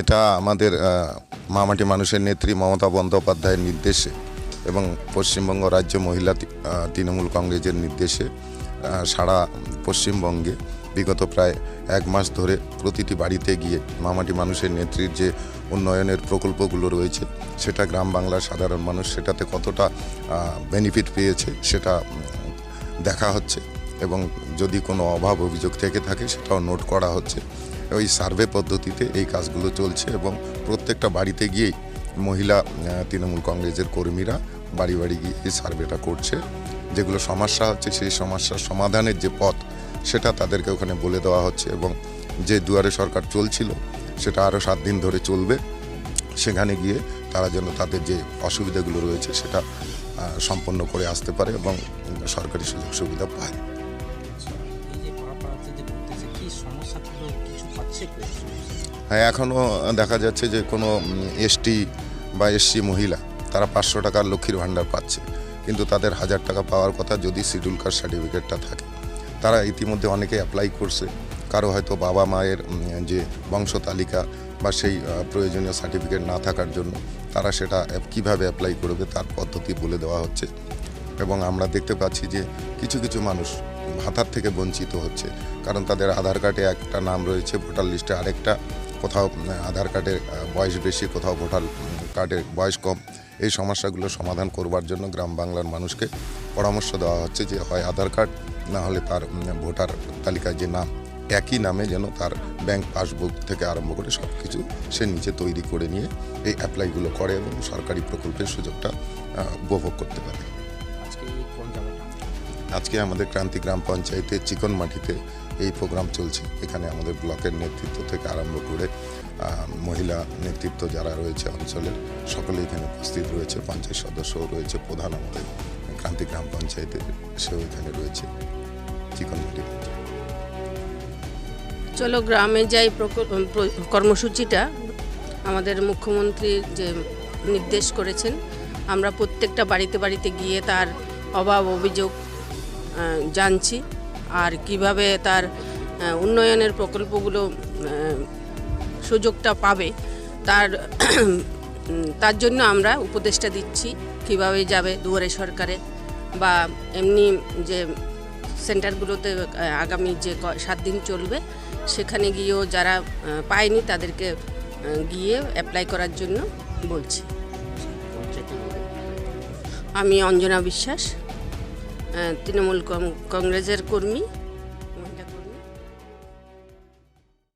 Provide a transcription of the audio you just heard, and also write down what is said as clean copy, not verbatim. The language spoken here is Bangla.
এটা আমাদের মামাটি মানুষের নেত্রী মমতা বন্দ্যোপাধ্যায়ের নির্দেশে এবং পশ্চিমবঙ্গ রাজ্য মহিলা তৃণমূল কংগ্রেসের নির্দেশে সারা পশ্চিমবঙ্গে বিগত প্রায় 1 মাস ধরে প্রতিটি বাড়িতে গিয়ে মামাটি মানুষের নেত্রীর যে উন্নয়নের প্রকল্পগুলো রয়েছে সেটা গ্রাম বাংলার সাধারণ মানুষ সেটাতে কতটা বেনিফিট পেয়েছে সেটা দেখা হচ্ছে এবং যদি কোনো অভাব অভিযোগ থেকে থাকে সেটাও নোট করা হচ্ছে। ওই সার্ভে পদ্ধতিতে এই কাজগুলো চলছে এবং প্রত্যেকটা বাড়িতে গিয়েই মহিলা তৃণমূল কংগ্রেসের কর্মীরা বাড়ি বাড়ি গিয়ে এই সার্ভেটা করছে। যেগুলো সমস্যা হচ্ছে সেই সমস্যার সমাধানের যে পথ সেটা তাদেরকে ওখানে বলে দেওয়া হচ্ছে এবং যে দুয়ারে সরকার চলছিল সেটা আরও 7 দিন ধরে চলবে। সেখানে গিয়ে তারা যেন তাদের যে অসুবিধাগুলো রয়েছে সেটা সম্পন্ন করে আসতে পারে এবং সরকারি সুযোগ সুবিধা পায়। হ্যাঁ, এখনও দেখা যাচ্ছে যে কোনো এসটি বা এসসি মহিলা তারা 500 টাকার লক্ষ্মীর ভাণ্ডার পাচ্ছে, কিন্তু তাদের 1000 টাকা পাওয়ার কথা যদি শিডিউল কাস্ট সার্টিফিকেটটা থাকে। তারা ইতিমধ্যে অনেকে অ্যাপ্লাই করছে, কারো হয়তো বাবা মায়ের যে বংশ তালিকা বা সেই প্রয়োজনীয় সার্টিফিকেট না থাকার জন্য তারা সেটা কিভাবে অ্যাপ্লাই করবে তার পদ্ধতি বলে দেওয়া হচ্ছে। এবং আমরা দেখতে পাচ্ছি যে কিছু কিছু মানুষ ভাতার থেকে বঞ্চিত হচ্ছে, কারণ তাদের আধার কার্ডে একটা নাম রয়েছে, ভোটার লিস্টে আরেকটা, কোথাও আধার কার্ডের বয়স বেশি, কোথাও ভোটার কার্ডের বয়স কম। এই সমস্যাগুলো সমাধান করবার জন্য গ্রাম বাংলার মানুষকে পরামর্শ দেওয়া হচ্ছে যে হয় আধার কার্ড, না হলে তার ভোটার তালিকায় যে নাম একই নামে যেন তার ব্যাংক পাসবুক থেকে আরম্ভ করে সব কিছু সে নিজে তৈরি করে নিয়ে এই অ্যাপ্লাইগুলো করে এবং সরকারি প্রকল্পের সুযোগটা উপভোগ করতে পারে। আজকে আমাদের ক্রান্তি গ্রাম পঞ্চায়েতের চিকনমাটিতে এই প্রোগ্রাম চলছে। এখানে আমাদের ব্লকের নেতৃত্ব থেকে আরম্ভ করে মহিলা নেতৃত্ব যারা রয়েছে অঞ্চলের সকলে এখানে উপস্থিত রয়েছে, পঞ্চায়েত সদস্যও রয়েছে, প্রধান আমাদের ক্রান্তি গ্রাম পঞ্চায়েতের সেও এখানে রয়েছে চিকনমাটি। চলো গ্রামে যাই কর্মসূচিটা আমাদের মুখ্যমন্ত্রী যে নির্দেশ করেছেন, আমরা প্রত্যেকটা বাড়িতে বাড়িতে গিয়ে তার অভাব অভিযোগ জানছি আর কিভাবে তার উন্নয়নের প্রকল্পগুলো সুযোগটা পাবে তার জন্য আমরা উপদেশটা দিচ্ছি কিভাবে যাবে দুয়ারে সরকারে বা এমনি যে সেন্টারগুলোতে আগামী যে 7 দিন চলবে সেখানে গিয়েও যারা পায়নি তাদেরকে গিয়ে অ্যাপ্লাই করার জন্য বলছি। আমি অঞ্জনা বিশ্বাস, তৃণমূল কংগ্রেসের কর্মী।